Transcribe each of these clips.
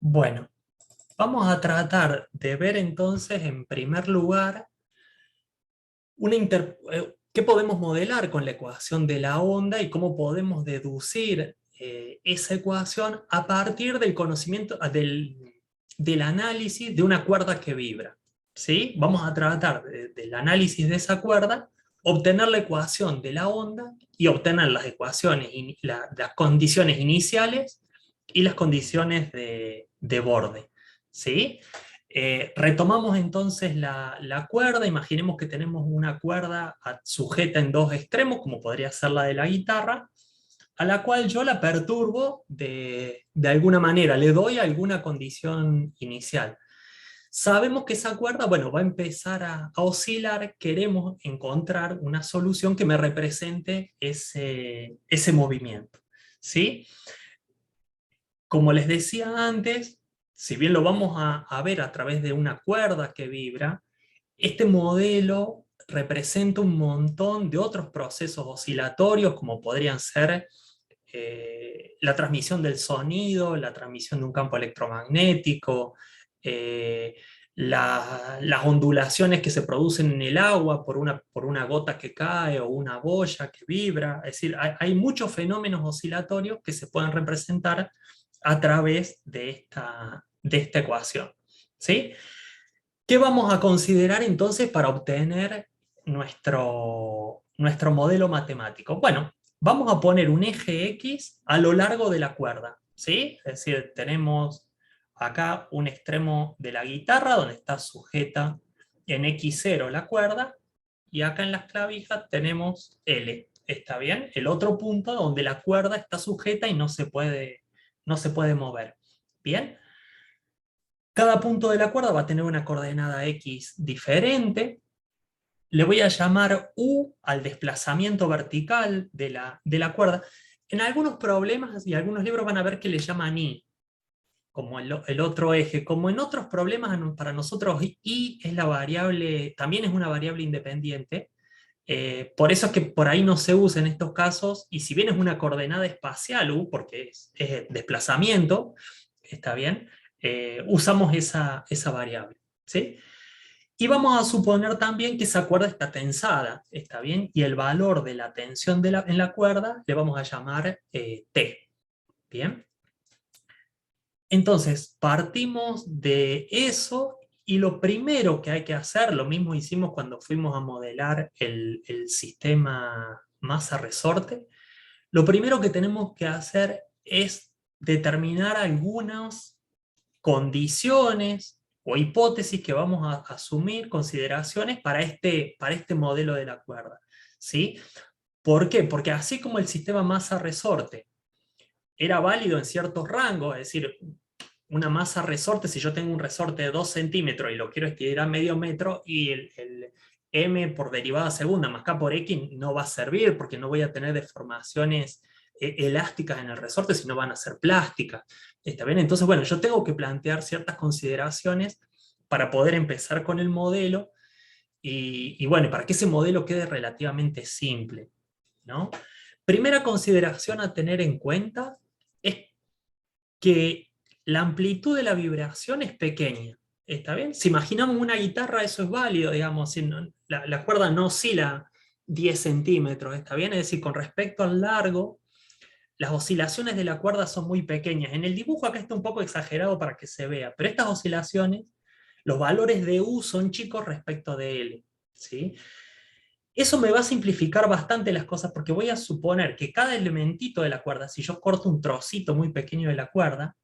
Bueno, vamos a tratar de ver entonces, en primer lugar, qué podemos modelar con la ecuación de la onda y cómo podemos deducir esa ecuación a partir del conocimiento, del análisis de una cuerda que vibra. ¿Sí? Vamos a tratar del análisis de esa cuerda, obtener la ecuación de la onda y obtener las ecuaciones, las condiciones iniciales y las condiciones de borde. ¿Sí? Retomamos entonces la cuerda. Imaginemos que tenemos una cuerda sujeta en dos extremos, como podría ser la de la guitarra, a la cual yo la perturbo de alguna manera, le doy alguna condición inicial. Sabemos que esa cuerda, bueno, va a empezar a oscilar. Queremos encontrar una solución que me represente ese movimiento, ¿sí? Como les decía antes, si bien lo vamos a ver a través de una cuerda que vibra, este modelo representa un montón de otros procesos oscilatorios, como podrían ser la transmisión del sonido, la transmisión de un campo electromagnético, eh, las ondulaciones que se producen en el agua por una gota que cae o una boya que vibra. Es decir, hay muchos fenómenos oscilatorios que se pueden representar a través de esta ecuación. ¿Sí? ¿Qué vamos a considerar entonces para obtener nuestro modelo matemático? Bueno, vamos a poner un eje X a lo largo de la cuerda, ¿sí? Es decir, tenemos acá un extremo de la guitarra donde está sujeta en X0 la cuerda, y acá en las clavijas tenemos L, ¿está bien? El otro punto donde la cuerda está sujeta y no se puede mover. ¿Bien? Cada punto de la cuerda va a tener una coordenada X diferente. Le voy a llamar U al desplazamiento vertical de la cuerda. En algunos problemas y algunos libros van a ver que le llaman Y, como el otro eje. Como en otros problemas, para nosotros Y es la variable, también es una variable independiente. Por eso es que por ahí no se usa en estos casos, y si bien es una coordenada espacial U, porque es desplazamiento, está bien, usamos esa variable, ¿sí? Y vamos a suponer también que esa cuerda está tensada, ¿está bien? Y el valor de la tensión en la cuerda le vamos a llamar T, ¿bien? Entonces, partimos de eso, y lo primero que hay que hacer, lo mismo hicimos cuando fuimos a modelar el sistema masa-resorte, lo primero que tenemos que hacer es determinar algunas condiciones o hipótesis que vamos a asumir, consideraciones para este modelo de la cuerda, ¿sí? ¿Por qué? Porque así como el sistema masa-resorte era válido en ciertos rangos, es decir, una masa resorte, si yo tengo un resorte de 2 centímetros y lo quiero estirar medio metro, y el m por derivada segunda más k por x no va a servir, porque no voy a tener deformaciones elásticas en el resorte, sino van a ser plásticas. ¿Está bien? Entonces, bueno, yo tengo que plantear ciertas consideraciones para poder empezar con el modelo, y bueno, para que ese modelo quede relativamente simple, ¿no? Primera consideración a tener en cuenta es que la amplitud de la vibración es pequeña. ¿Está bien? Si imaginamos una guitarra, eso es válido, digamos, si la cuerda no oscila 10 centímetros, ¿está bien? Es decir, con respecto al largo, las oscilaciones de la cuerda son muy pequeñas. En el dibujo acá está un poco exagerado para que se vea, pero estas oscilaciones, los valores de U son chicos respecto de L, ¿sí? Eso me va a simplificar bastante las cosas, porque voy a suponer que cada elementito de la cuerda, si yo corto un trocito muy pequeño de la cuerda,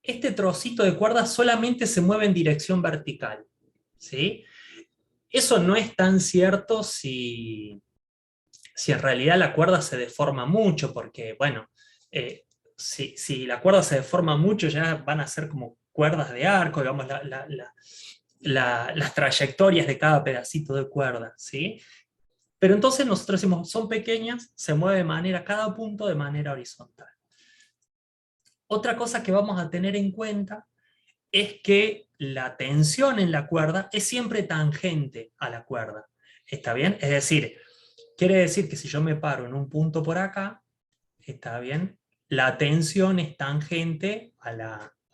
este trocito de cuerda solamente se mueve en dirección vertical, ¿sí? Eso no es tan cierto si en realidad la cuerda se deforma mucho, porque, bueno, si la cuerda se deforma mucho, ya van a ser como cuerdas de arco, digamos, las trayectorias de cada pedacito de cuerda, ¿sí? Pero entonces nosotros decimos, son pequeñas, se mueve cada punto de manera horizontal. Otra cosa que vamos a tener en cuenta es que la tensión en la cuerda es siempre tangente a la cuerda. ¿Está bien? Es decir, quiere decir que si yo me paro en un punto por acá, ¿está bien? La tensión es tangente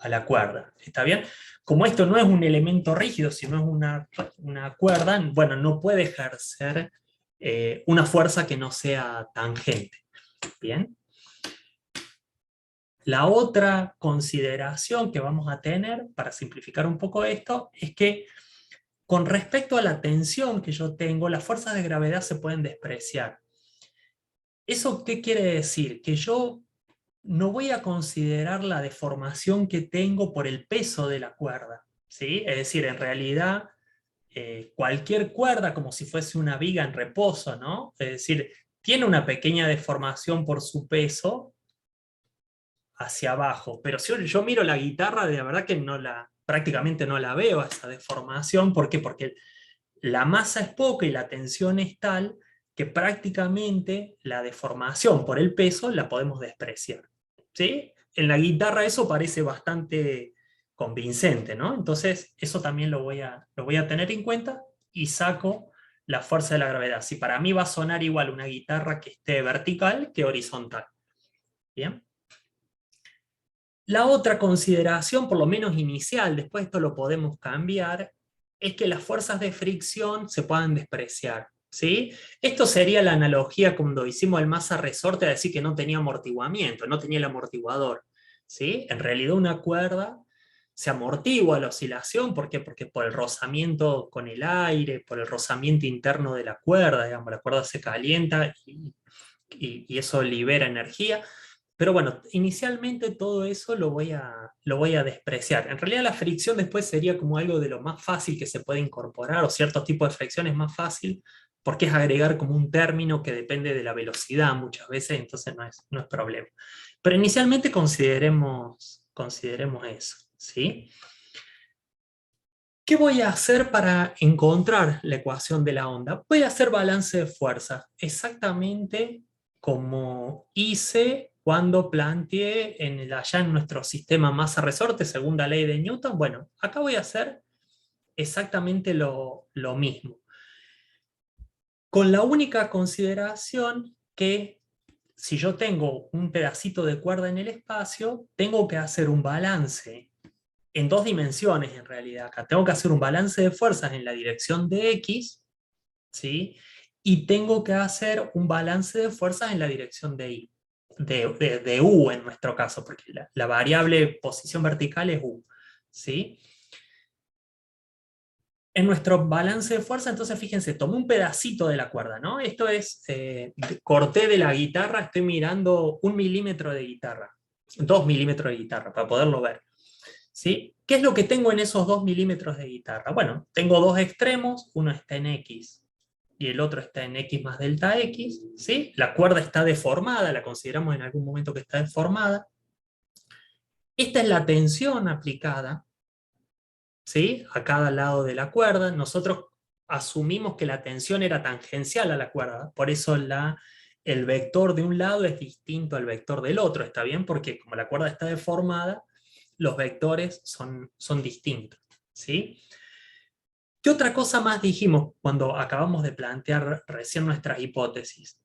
a la cuerda. ¿Está bien? Como esto no es un elemento rígido, sino es una cuerda, bueno, no puede ejercer una fuerza que no sea tangente. ¿Bien? La otra consideración que vamos a tener, para simplificar un poco esto, es que con respecto a la tensión que yo tengo, las fuerzas de gravedad se pueden despreciar. ¿Eso qué quiere decir? Que yo no voy a considerar la deformación que tengo por el peso de la cuerda, ¿sí? Es decir, en realidad, cualquier cuerda, como si fuese una viga en reposo, ¿no? Es decir, tiene una pequeña deformación por su peso hacia abajo, pero si yo miro la guitarra, de verdad que prácticamente no la veo esa deformación. ¿Por qué? Porque la masa es poca y la tensión es tal que prácticamente la deformación por el peso la podemos despreciar. ¿Sí? En la guitarra eso parece bastante convincente, ¿no? Entonces eso también lo voy a tener en cuenta y saco la fuerza de la gravedad. Si para mí va a sonar igual una guitarra que esté vertical que horizontal. ¿Bien? La otra consideración, por lo menos inicial, después esto lo podemos cambiar, es que las fuerzas de fricción se puedan despreciar. ¿Sí? Esto sería la analogía cuando hicimos el masa resorte, a decir que no tenía amortiguamiento, no tenía el amortiguador. ¿Sí? En realidad una cuerda se amortigua la oscilación. ¿Por qué? Porque por el rozamiento con el aire, por el rozamiento interno de la cuerda, digamos, la cuerda se calienta y eso libera energía. Pero bueno, inicialmente todo eso lo voy a despreciar. En realidad la fricción después sería como algo de lo más fácil que se puede incorporar, o ciertos tipos de fricción es más fácil, porque es agregar como un término que depende de la velocidad muchas veces, entonces no es problema. Pero inicialmente consideremos eso, ¿sí? ¿Qué voy a hacer para encontrar la ecuación de la onda? Voy a hacer balance de fuerzas, exactamente como hice cuando planteé allá en nuestro sistema masa-resorte, segunda ley de Newton. Bueno, acá voy a hacer exactamente lo mismo, con la única consideración que si yo tengo un pedacito de cuerda en el espacio, tengo que hacer un balance en dos dimensiones en realidad. Acá tengo que hacer un balance de fuerzas en la dirección de X, ¿sí? Y tengo que hacer un balance de fuerzas en la dirección de Y, de U en nuestro caso, porque la variable posición vertical es U, ¿sí? En nuestro balance de fuerza, entonces fíjense, tomé un pedacito de la cuerda, ¿no? Esto es, corté de la guitarra, estoy mirando 1 milímetro de guitarra, 2 milímetros de guitarra, para poderlo ver. ¿Sí? ¿Qué es lo que tengo en esos 2 milímetros de guitarra? Bueno, tengo dos extremos, uno está en X y el otro está en X más delta X, ¿sí? La cuerda está deformada, la consideramos en algún momento que está deformada. Esta es la tensión aplicada, ¿sí? A cada lado de la cuerda. Nosotros asumimos que la tensión era tangencial a la cuerda, por eso el vector de un lado es distinto al vector del otro, ¿está bien? Porque como la cuerda está deformada, los vectores son distintos, ¿sí? ¿Qué otra cosa más dijimos cuando acabamos de plantear recién nuestras hipótesis?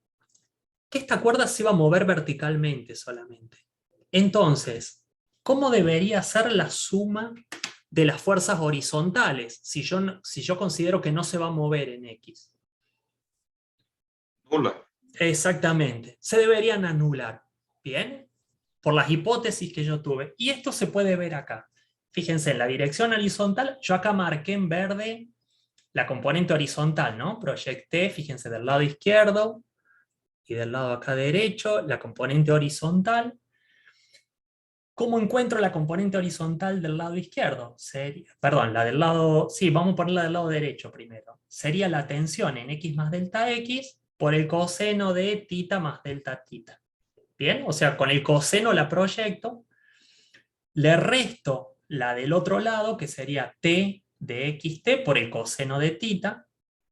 Que esta cuerda se iba a mover verticalmente solamente. Entonces, ¿cómo debería ser la suma de las fuerzas horizontales si yo considero que no se va a mover en X? Nula. Exactamente, se deberían anular. ¿Bien? Por las hipótesis que yo tuve. Y esto se puede ver acá. Fíjense, en la dirección horizontal, yo acá marqué en verde la componente horizontal, ¿no? Proyecté, fíjense, del lado izquierdo y del lado acá derecho, la componente horizontal. ¿Cómo encuentro la componente horizontal del lado izquierdo? Perdón, la del lado, sí, vamos a ponerla del lado derecho primero. Sería la tensión en X más delta X por el coseno de tita más delta tita. Bien, o sea, con el coseno la proyecto, le resto la del otro lado, que sería t de xt por el coseno de tita,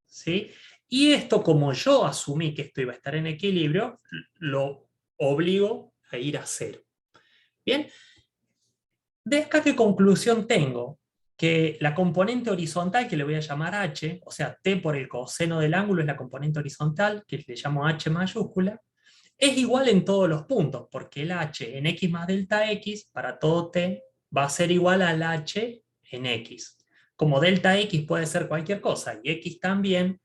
¿sí? Y esto, como yo asumí que esto iba a estar en equilibrio, lo obligo a ir a cero. Bien, ¿de acá qué conclusión tengo? Que la componente horizontal, que le voy a llamar h, o sea, t por el coseno del ángulo es la componente horizontal, que le llamo h mayúscula, es igual en todos los puntos, porque el h en x más delta x, para todo t, va a ser igual al h en x. Como delta x puede ser cualquier cosa, y x también,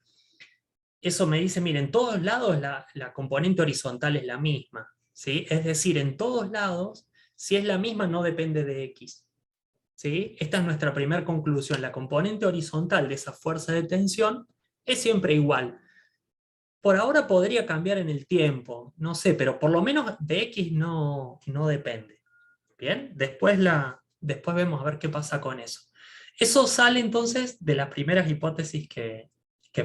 eso me dice, miren, en todos lados la componente horizontal es la misma, ¿sí? Es decir, en todos lados, si es la misma, no depende de x. ¿Sí? Esta es nuestra primera conclusión. La componente horizontal de esa fuerza de tensión es siempre igual. Por ahora podría cambiar en el tiempo, no sé, pero por lo menos de X no depende. Bien, después vemos a ver qué pasa con eso. Eso sale entonces de las primeras hipótesis que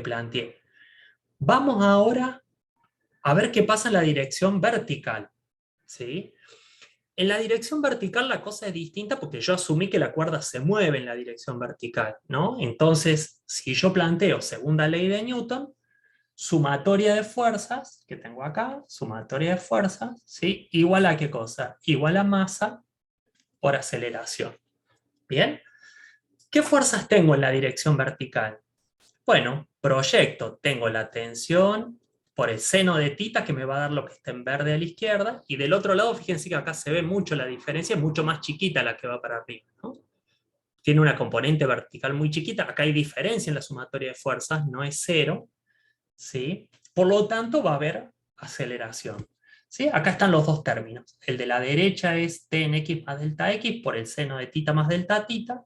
planteé. Vamos ahora a ver qué pasa en la dirección vertical. ¿Sí? En la dirección vertical la cosa es distinta porque yo asumí que la cuerda se mueve en la dirección vertical, ¿no? Entonces, si yo planteo segunda ley de Newton, sumatoria de fuerzas, que tengo acá, sumatoria de fuerzas, ¿sí? Igual a qué cosa? Igual a masa por aceleración. ¿Bien? ¿Qué fuerzas tengo en la dirección vertical? Bueno, proyecto, tengo la tensión por el seno de tita que me va a dar lo que está en verde a la izquierda, y del otro lado, fíjense que acá se ve mucho la diferencia, es mucho más chiquita la que va para arriba, ¿no? Tiene una componente vertical muy chiquita, acá hay diferencia en la sumatoria de fuerzas, no es cero, ¿sí? Por lo tanto va a haber aceleración. ¿Sí? Acá están los dos términos. El de la derecha es t en x más delta x por el seno de tita más delta tita,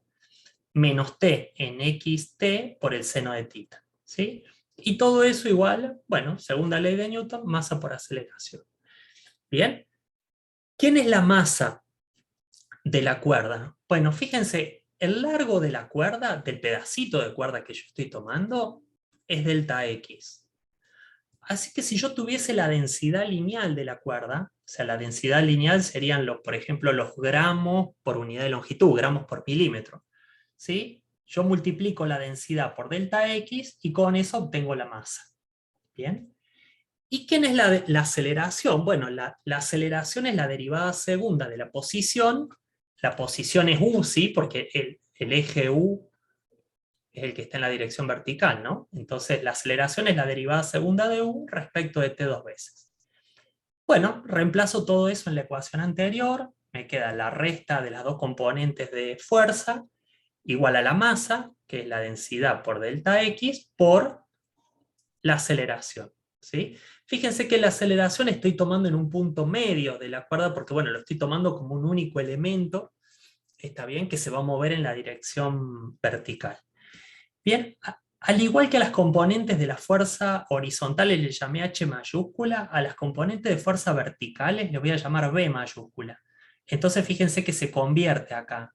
menos t en xt por el seno de tita. ¿Sí? Y todo eso igual, bueno, segunda ley de Newton, masa por aceleración. Bien. ¿Quién es la masa de la cuerda? Bueno, fíjense, el largo de la cuerda, del pedacito de cuerda que yo estoy tomando, es delta x. Así que si yo tuviese la densidad lineal de la cuerda, o sea, la densidad lineal serían, por ejemplo, los gramos por unidad de longitud, gramos por milímetro. ¿Sí? Yo multiplico la densidad por delta x y con eso obtengo la masa. ¿Bien? ¿Y quién es la aceleración? Bueno, la aceleración es la derivada segunda de la posición. La posición es u, ¿sí? Porque el eje u es el que está en la dirección vertical, ¿no? Entonces la aceleración es la derivada segunda de u respecto de t dos veces. Bueno, reemplazo todo eso en la ecuación anterior, me queda la resta de las dos componentes de fuerza, igual a la masa, que es la densidad por delta x, por la aceleración. ¿Sí? Fíjense que la aceleración estoy tomando en un punto medio de la cuerda, porque bueno, lo estoy tomando como un único elemento, está bien, que se va a mover en la dirección vertical. Bien, al igual que a las componentes de la fuerza horizontales le llamé H mayúscula, a las componentes de fuerza verticales le voy a llamar B mayúscula. Entonces fíjense que se convierte acá.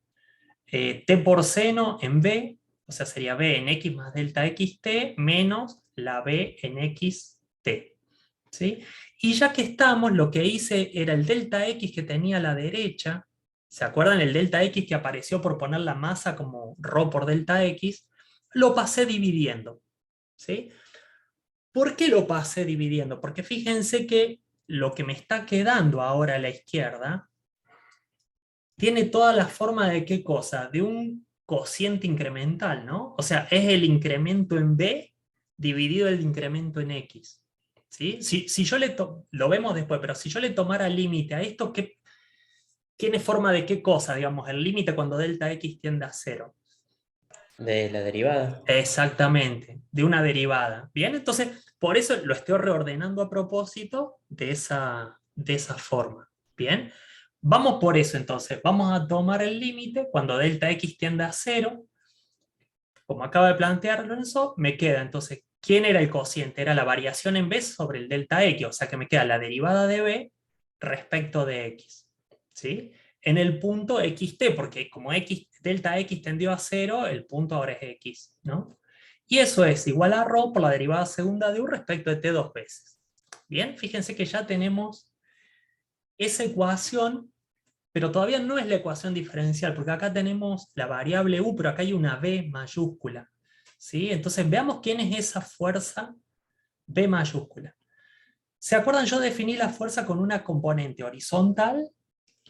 T por seno en B, o sea, sería B en X más delta XT menos la B en XT. ¿Sí? Y ya que estamos, lo que hice era el delta X que tenía a la derecha. ¿Se acuerdan el delta X que apareció por poner la masa como ρ por delta X? Lo pasé dividiendo. ¿Sí? ¿Por qué lo pasé dividiendo? Porque fíjense que lo que me está quedando ahora a la izquierda tiene toda la forma de qué cosa, de un cociente incremental, ¿no? O sea, es el incremento en B dividido el incremento en X. ¿Sí? Si yo lo vemos después, pero si yo le tomara límite a esto, ¿qué tiene forma de qué cosa? Digamos, el límite cuando delta X tiende a cero. De la derivada. Exactamente, de una derivada. Bien, entonces, por eso lo estoy reordenando a propósito de esa forma. Bien, vamos por eso entonces. Vamos a tomar el límite cuando delta x tiende a cero. Como acaba de plantear Lorenzo, me queda entonces, ¿quién era el cociente? Era la variación en b sobre el delta x, o sea que me queda la derivada de b respecto de x. ¿Sí? En el punto xt, porque como x, delta x tendió a cero, el punto ahora es x, ¿no? Y eso es igual a ρ por la derivada segunda de u respecto de t dos veces. Bien, fíjense que ya tenemos esa ecuación, pero todavía no es la ecuación diferencial, porque acá tenemos la variable u, pero acá hay una b mayúscula. ¿Sí? Entonces veamos quién es esa fuerza b mayúscula. ¿Se acuerdan? Yo definí la fuerza con una componente horizontal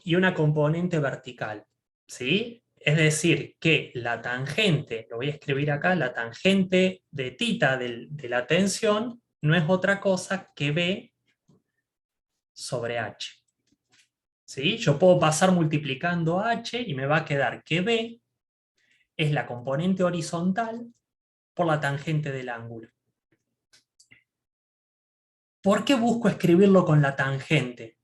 y una componente vertical. ¿Sí? Es decir, que la tangente, lo voy a escribir acá, la tangente de tita de la tensión no es otra cosa que B sobre H. ¿sí? Yo puedo pasar multiplicando h y me va a quedar que b es la componente horizontal por la tangente del ángulo. ¿Por qué busco escribirlo con la tangente?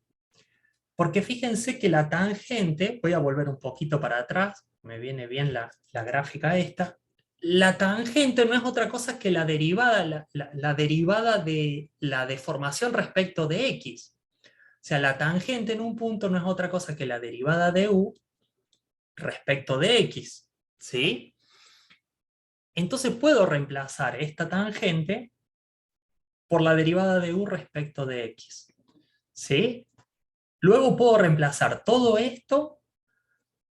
Porque fíjense que la tangente, voy a volver un poquito para atrás, me viene bien la gráfica esta. La tangente no es otra cosa que la derivada, la derivada de la deformación respecto de x. O sea, la tangente en un punto no es otra cosa que la derivada de u respecto de x. ¿Sí? Entonces puedo reemplazar esta tangente por la derivada de u respecto de x. ¿Sí? Luego puedo reemplazar todo esto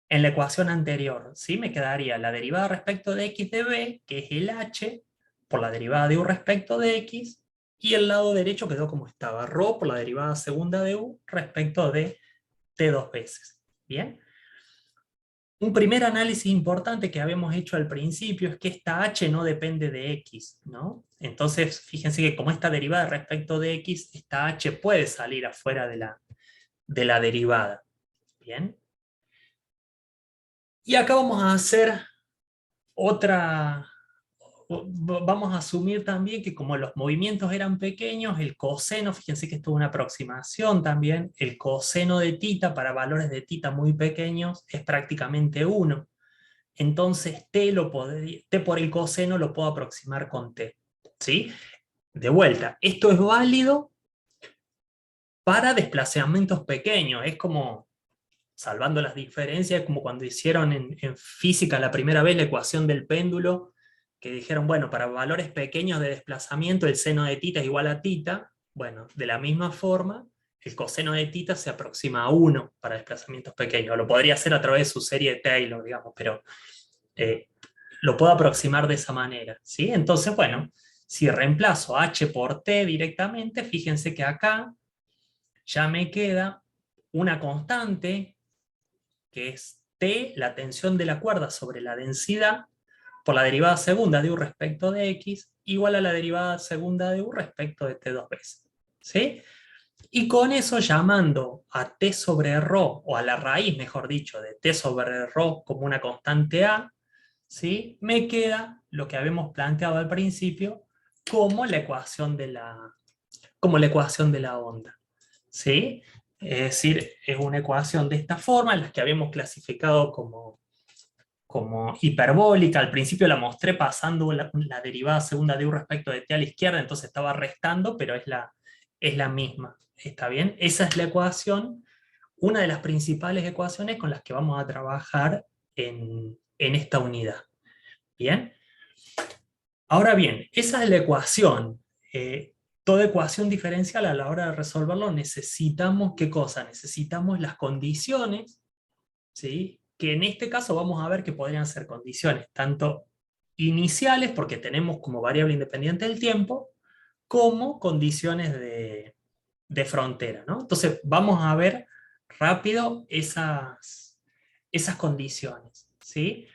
en la ecuación anterior. ¿Sí? Me quedaría la derivada respecto de x de b, que es el h, por la derivada de u respecto de x, y el lado derecho quedó como estaba, ρ por la derivada segunda de u respecto de t dos veces. ¿Bien? Un primer análisis importante que habíamos hecho al principio es que esta h no depende de x, ¿no? Entonces, fíjense que como esta derivada respecto de x, esta h puede salir afuera de la derivada. ¿Bien? Y acá vamos a hacer otra... Vamos a asumir también que como los movimientos eran pequeños, el coseno, fíjense que esto es una aproximación también, el coseno de tita para valores de tita muy pequeños es prácticamente 1. Entonces t por el coseno lo puedo aproximar con t. ¿Sí? De vuelta, esto es válido para desplazamientos pequeños. Es como, salvando las diferencias, como cuando hicieron en física la primera vez la ecuación del péndulo, que dijeron, bueno, para valores pequeños de desplazamiento el seno de tita es igual a tita. Bueno, de la misma forma, el coseno de tita se aproxima a 1 para desplazamientos pequeños. Lo podría hacer a través de su serie de Taylor, digamos, pero lo puedo aproximar de esa manera. ¿Sí? Entonces, bueno, si reemplazo h por t directamente, fíjense que acá ya me queda una constante que es T, la tensión de la cuerda sobre la densidad, por la derivada segunda de U respecto de X, igual a la derivada segunda de U respecto de T dos veces. ¿Sí? Y con eso, llamando a T sobre ρ, o a la raíz, mejor dicho, de T sobre ρ como una constante A, ¿sí? Me queda lo que habíamos planteado al principio como la ecuación como la ecuación de la onda. ¿Sí? Es decir, es una ecuación de esta forma, la que habíamos clasificado como hiperbólica. Al principio la mostré pasando la derivada segunda de u respecto de t a la izquierda, entonces estaba restando, pero es la misma. ¿Está bien? Esa es la ecuación, una de las principales ecuaciones con las que vamos a trabajar en esta unidad. ¿Bien? Ahora bien, esa es la ecuación. Toda ecuación diferencial a la hora de resolverlo necesitamos, ¿qué cosa? Necesitamos las condiciones, ¿sí? Que en este caso vamos a ver que podrían ser condiciones tanto iniciales, porque tenemos como variable independiente el tiempo, como condiciones de frontera, ¿no? Entonces vamos a ver rápido esas condiciones, ¿sí?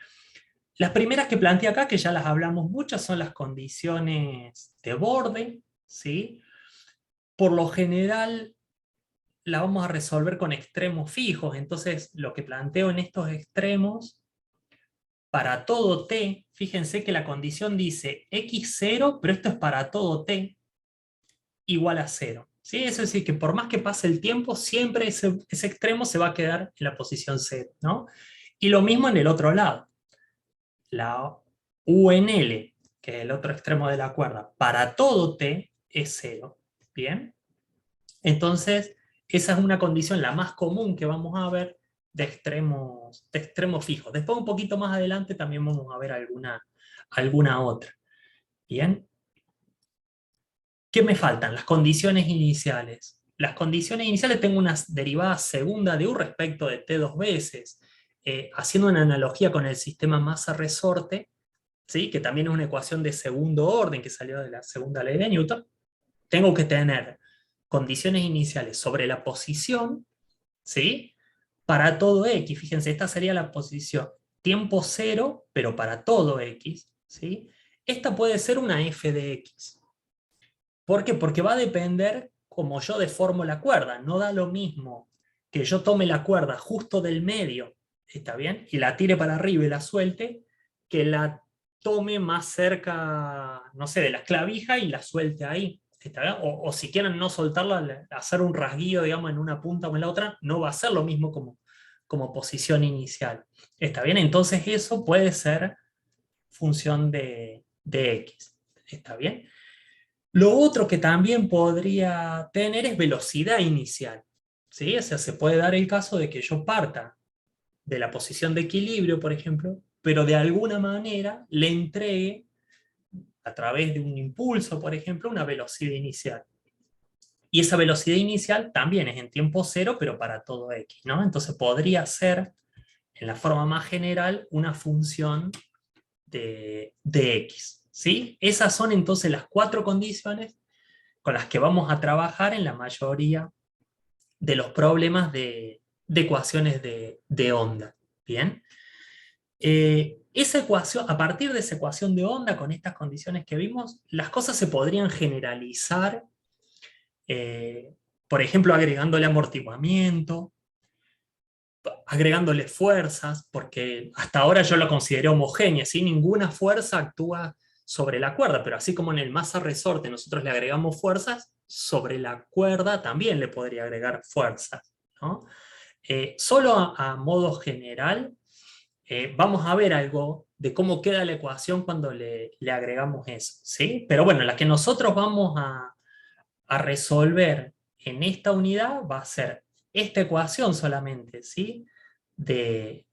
Las primeras que planteé acá, que ya las hablamos muchas, son las condiciones de borde, ¿sí? Por lo general la vamos a resolver con extremos fijos, entonces lo que planteo en estos extremos, para todo t, fíjense que la condición dice x0, pero esto es para todo t igual a 0. ¿Sí? Eso es decir, que por más que pase el tiempo, siempre ese extremo se va a quedar en la posición 0, ¿no? Y lo mismo en el otro lado. La UNL, que es el otro extremo de la cuerda, para todo t es 0. ¿Bien? Entonces, esa es una condición, la más común que vamos a ver de extremos fijos. Después, un poquito más adelante, también vamos a ver alguna otra. ¿Bien? ¿Qué me faltan? Las condiciones iniciales. Las condiciones iniciales tengo una derivada segunda de u respecto de t dos veces. Haciendo una analogía con el sistema masa-resorte, ¿sí? Que también es una ecuación de segundo orden que salió de la segunda ley de Newton, tengo que tener condiciones iniciales sobre la posición, ¿sí? Para todo x, fíjense, esta sería la posición tiempo cero, pero para todo x, ¿sí? Esta puede ser una f de x. ¿Por qué? Porque va a depender como yo deformo la cuerda. No da lo mismo que yo tome la cuerda justo del medio, ¿está bien? Y la tire para arriba y la suelte, que la tome más cerca, no sé, de la clavija y la suelte ahí. ¿Está bien? O si quieren no soltarla, hacer un rasguido, digamos, en una punta o en la otra, no va a ser lo mismo como posición inicial. ¿Está bien? Entonces eso puede ser función de X. ¿Está bien? Lo otro que también podría tener es velocidad inicial. ¿Sí? O sea, se puede dar el caso de que yo parta de la posición de equilibrio, por ejemplo, pero de alguna manera le entregue, a través de un impulso, por ejemplo, una velocidad inicial. Y esa velocidad inicial también es en tiempo cero, pero para todo x, ¿no? Entonces podría ser, en la forma más general, una función de x. ¿Sí? Esas son entonces las 4 condiciones con las que vamos a trabajar en la mayoría de los problemas de ecuaciones de onda. ¿Bien? Esa ecuación, a partir de esa ecuación de onda, con estas condiciones que vimos, las cosas se podrían generalizar, eh, por ejemplo, agregándole amortiguamiento, agregándole fuerzas, porque hasta ahora yo lo consideré homogénea, ¿sí? Ninguna fuerza actúa sobre la cuerda, pero así como en el masa resorte nosotros le agregamos fuerzas, sobre la cuerda también le podría agregar fuerzas, ¿no? Solo a modo general, vamos a ver algo de cómo queda la ecuación cuando le agregamos eso, ¿sí? Pero bueno, la que nosotros vamos a resolver en esta unidad va a ser esta ecuación solamente, ¿sí? De,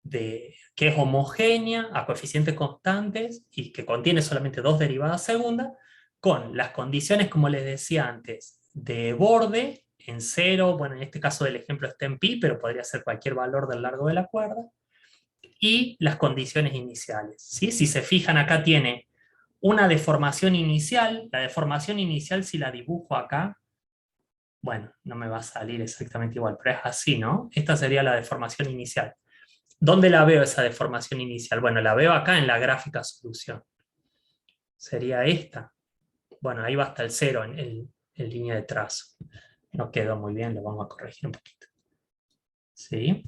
que es homogénea a coeficientes constantes y que contiene solamente 2 derivadas segundas, con las condiciones, como les decía antes, de borde en cero, bueno, en este caso del ejemplo está en pi, pero podría ser cualquier valor del largo de la cuerda, y las condiciones iniciales, ¿sí? Si se fijan, acá tiene una deformación inicial. La deformación inicial, si la dibujo acá, bueno, no me va a salir exactamente igual, pero es así, ¿no? Esta sería la deformación inicial. ¿Dónde la veo esa deformación inicial? Bueno, la veo acá en la gráfica solución. Sería esta. Bueno, ahí va hasta el cero en línea de trazo. No quedó muy bien, lo vamos a corregir un poquito. ¿Sí?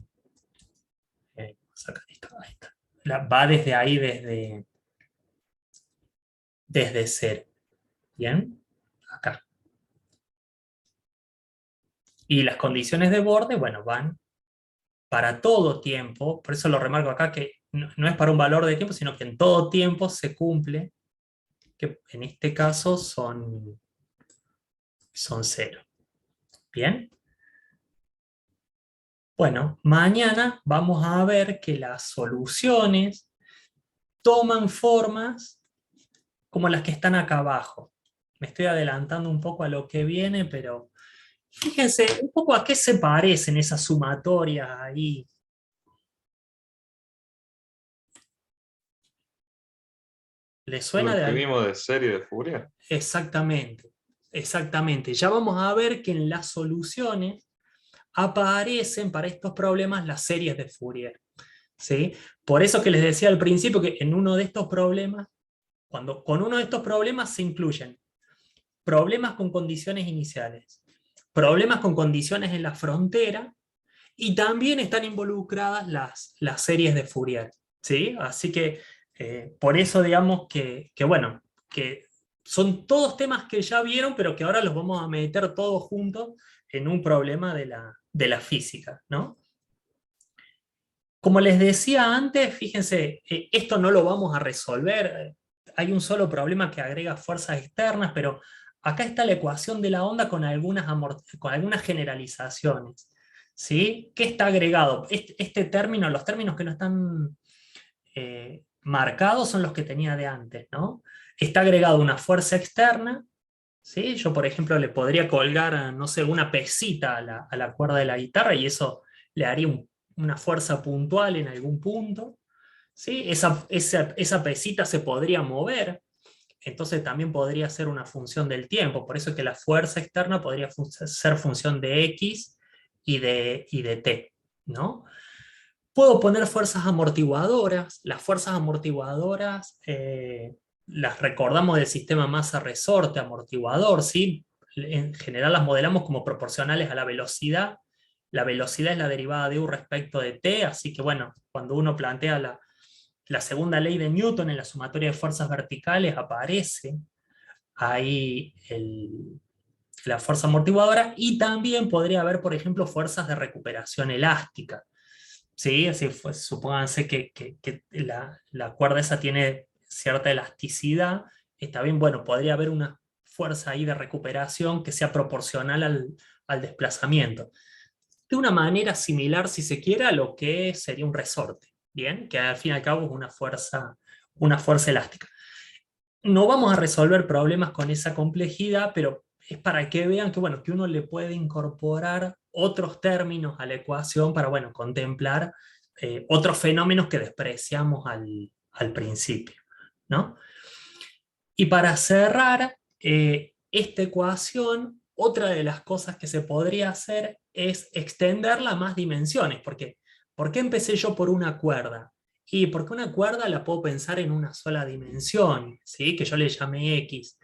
Sacar esto, ahí está. Va desde ahí, desde cero. ¿Bien? Acá. Y las condiciones de borde, bueno, van para todo tiempo, por eso lo remarco acá que no es para un valor de tiempo, sino que en todo tiempo se cumple, que en este caso son cero. ¿Bien? Bueno, mañana vamos a ver que las soluciones toman formas como las que están acá abajo. Me estoy adelantando un poco a lo que viene, pero fíjense un poco a qué se parecen esas sumatorias ahí. ¿Les suena Lo de que algo? vimos de serie de Fourier. Exactamente, exactamente. Ya vamos a ver que en las soluciones aparecen para estos problemas las series de Fourier. ¿Sí? Por eso que les decía al principio que en uno de estos problemas, con uno de estos problemas se incluyen problemas con condiciones iniciales, problemas con condiciones en la frontera, y también están involucradas las series de Fourier. ¿Sí? Así que por eso digamos bueno, que son todos temas que ya vieron, pero que ahora los vamos a meter todos juntos en un problema de la física, ¿no? Como les decía antes, fíjense, esto no lo vamos a resolver. Hay un solo problema que agrega fuerzas externas, pero acá está la ecuación de la onda con algunas generalizaciones. ¿Sí? ¿Qué está agregado? Este término, los términos que no están marcados son los que tenía de antes, ¿no? Está agregado una fuerza externa, ¿sí? Yo, por ejemplo, le podría colgar, no sé, una pesita a la cuerda de la guitarra y eso le haría una fuerza puntual en algún punto, ¿sí? Esa pesita se podría mover, entonces también podría ser una función del tiempo, por eso es que la fuerza externa podría ser función de X y de T, ¿no? Puedo poner fuerzas amortiguadoras. Las fuerzas amortiguadoras las recordamos del sistema masa-resorte amortiguador, ¿sí? En general las modelamos como proporcionales a la velocidad la velocidad es la derivada de u respecto de t, así que bueno, cuando uno plantea la segunda ley de Newton en la sumatoria de fuerzas verticales, aparece ahí la fuerza amortiguadora, y también podría haber, por ejemplo, fuerzas de recuperación elástica. ¿Sí? Así supónganse que la cuerda esa tiene cierta elasticidad, está bien, bueno, podría haber una fuerza ahí de recuperación que sea proporcional al desplazamiento. De una manera similar, si se quiere, a lo que sería un resorte, ¿bien? Que al fin y al cabo es una fuerza elástica. No vamos a resolver problemas con esa complejidad, pero es para que vean que, bueno, que uno le puede incorporar otros términos a la ecuación para, bueno, contemplar otros fenómenos que despreciamos al principio, ¿no? Y para cerrar esta ecuación, otra de las cosas que se podría hacer es extenderla a más dimensiones, porque ¿por qué empecé yo por una cuerda? Y porque una cuerda la puedo pensar en una sola dimensión, ¿sí? Que yo le llamé X.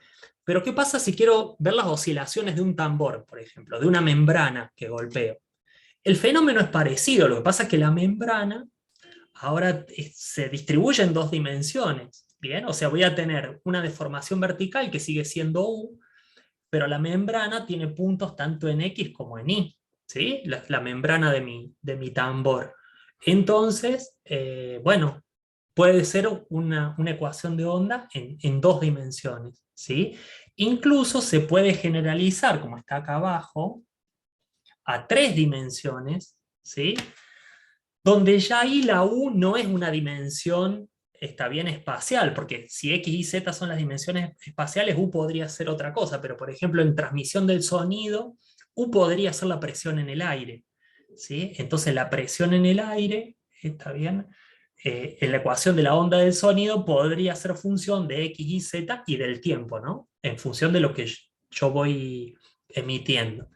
Pero ¿qué pasa si quiero ver las oscilaciones de un tambor, por ejemplo, de una membrana que golpeo? El fenómeno es parecido, lo que pasa es que la membrana ahora se distribuye en dos dimensiones, ¿bien? O sea, voy a tener una deformación vertical que sigue siendo U, pero la membrana tiene puntos tanto en X como en Y, ¿sí? La membrana de mi tambor. Entonces, bueno, puede ser una ecuación de onda en dos dimensiones, ¿sí? Incluso se puede generalizar, como está acá abajo, a tres dimensiones, ¿sí? Donde ya ahí la U no es una dimensión, está bien, espacial, porque si X y Z son las dimensiones espaciales, U podría ser otra cosa, pero por ejemplo en transmisión del sonido, U podría ser la presión en el aire, ¿sí? Entonces la presión en el aire, está bien, en la ecuación de la onda del sonido podría ser función de X y Z y del tiempo, ¿no? En función de lo que yo voy emitiendo.